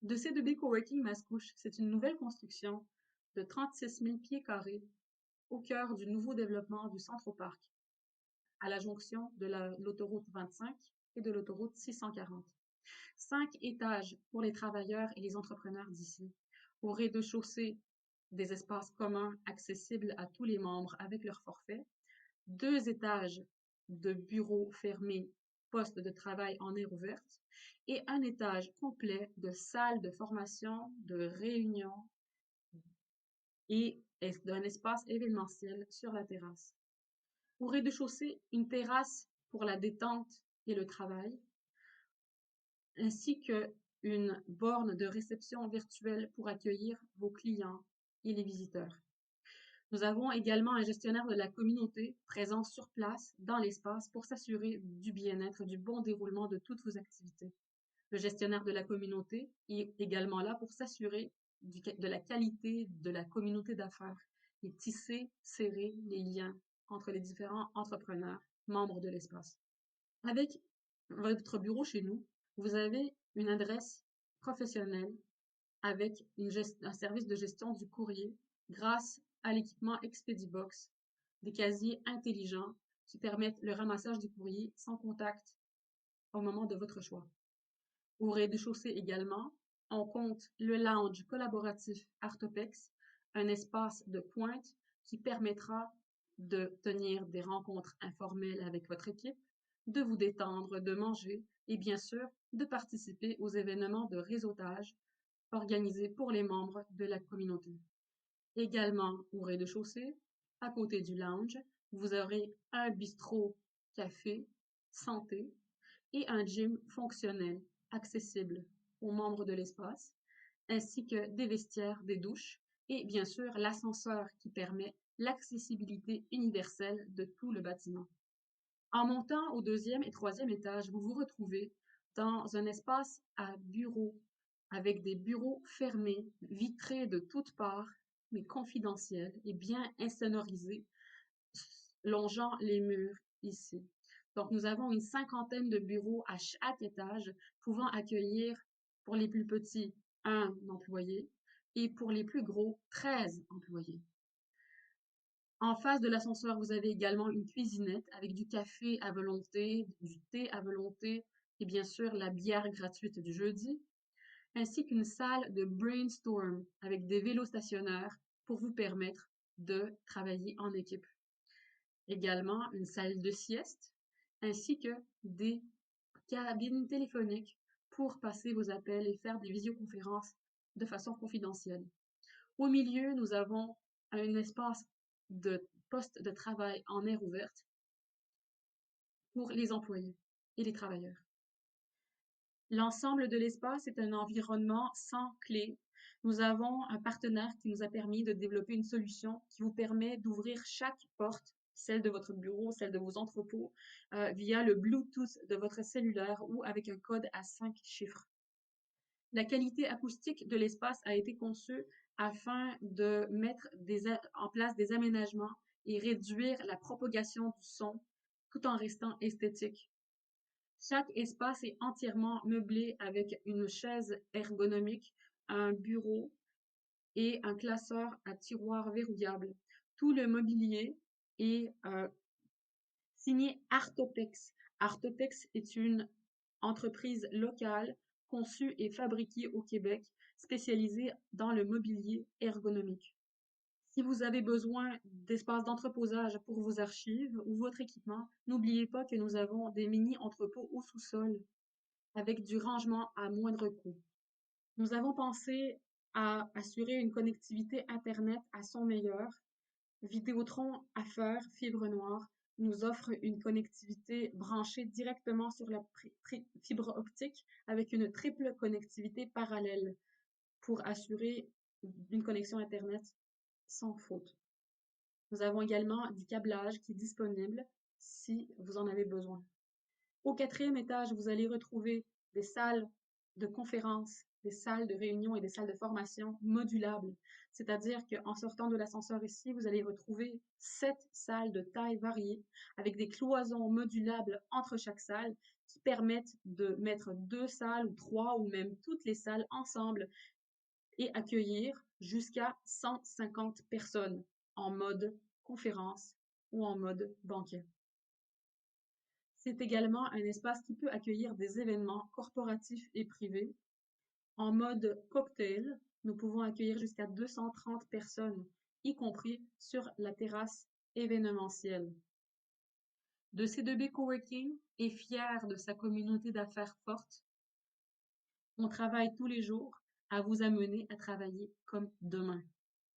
De C2B Coworking Mascouche, c'est une nouvelle construction de 36 000 pieds carrés au cœur du nouveau développement du Centre-Parc, à la jonction de l'autoroute 25 et de l'autoroute 640. 5 étages pour les travailleurs et les entrepreneurs d'ici. Au rez-de-chaussée, des espaces communs accessibles à tous les membres avec leur forfait. 2 étages de bureaux fermés, postes de travail en air ouverte, et un étage complet de salles de formation, de réunion et d'un espace événementiel sur la terrasse. Au rez-de-chaussée, une terrasse pour la détente et le travail, ainsi qu'une borne de réception virtuelle pour accueillir vos clients et les visiteurs. Nous avons également un gestionnaire de la communauté présent sur place dans l'espace pour s'assurer du bien-être, du bon déroulement de toutes vos activités. Le gestionnaire de la communauté est également là pour s'assurer de la qualité de la communauté d'affaires et tisser, serrer les liens entre les différents entrepreneurs membres de l'espace. Avec votre bureau chez nous, vous avez une adresse professionnelle avec un service de gestion du courrier grâce à l'équipement Expedibox, des casiers intelligents qui permettent le ramassage du courrier sans contact au moment de votre choix. Au rez-de-chaussée également, on compte le lounge collaboratif Artopex, un espace de pointe qui permettra de tenir des rencontres informelles avec votre équipe, de vous détendre, de manger et bien sûr de participer aux événements de réseautage organisés pour les membres de la communauté. Également au rez-de-chaussée, à côté du lounge, vous aurez un bistrot café santé et un gym fonctionnel accessible aux membres de l'espace, ainsi que des vestiaires, des douches et bien sûr l'ascenseur qui permet l'accessibilité universelle de tout le bâtiment. En montant au deuxième et troisième étage, vous vous retrouvez dans un espace à bureaux avec des bureaux fermés, vitrés de toutes parts, mais confidentiels et bien insonorisés, longeant les murs ici. Donc, nous avons une cinquantaine de bureaux à chaque étage, pouvant accueillir, pour les plus petits, un employé et pour les plus gros, 13 employés. En face de l'ascenseur, vous avez également une cuisinette avec du café à volonté, du thé à volonté et bien sûr la bière gratuite du jeudi, ainsi qu'une salle de brainstorm avec des vélos stationnaires pour vous permettre de travailler en équipe. Également une salle de sieste, ainsi que des cabines téléphoniques pour passer vos appels et faire des visioconférences de façon confidentielle. Au milieu, nous avons un espace de poste de travail en air ouverte pour les employés et les travailleurs. L'ensemble de l'espace est un environnement sans clé. Nous avons un partenaire qui nous a permis de développer une solution qui vous permet d'ouvrir chaque porte, celle de votre bureau, celle de vos entrepôts, via le Bluetooth de votre cellulaire ou avec un code à 5 chiffres. La qualité acoustique de l'espace a été conçue afin de mettre en place des aménagements et réduire la propagation du son tout en restant esthétique. Chaque espace est entièrement meublé avec une chaise ergonomique, un bureau et un classeur à tiroirs verrouillables. Tout le mobilier est signé Artopex. Artopex est une entreprise locale conçue et fabriquée au Québec, spécialisée dans le mobilier ergonomique. Si vous avez besoin d'espace d'entreposage pour vos archives ou votre équipement, n'oubliez pas que nous avons des mini-entrepôts au sous-sol avec du rangement à moindre coût. Nous avons pensé à assurer une connectivité Internet à son meilleur. Vidéotron Affaires Fibre Noire nous offre une connectivité branchée directement sur la fibre optique avec une triple connectivité parallèle pour assurer une connexion Internet sans faute. Nous avons également du câblage qui est disponible si vous en avez besoin. Au quatrième étage, vous allez retrouver des salles de conférences, des salles de réunion et des salles de formation modulables. C'est-à-dire qu'en sortant de l'ascenseur ici, vous allez retrouver 7 salles de taille variée avec des cloisons modulables entre chaque salle qui permettent de mettre 2 salles ou 3 ou même toutes les salles ensemble et accueillir jusqu'à 150 personnes en mode conférence ou en mode banquet. C'est également un espace qui peut accueillir des événements corporatifs et privés. En mode cocktail, nous pouvons accueillir jusqu'à 230 personnes, y compris sur la terrasse événementielle. De C2B Coworking est fier de sa communauté d'affaires forte. On travaille tous les jours à vous amener à travailler comme demain.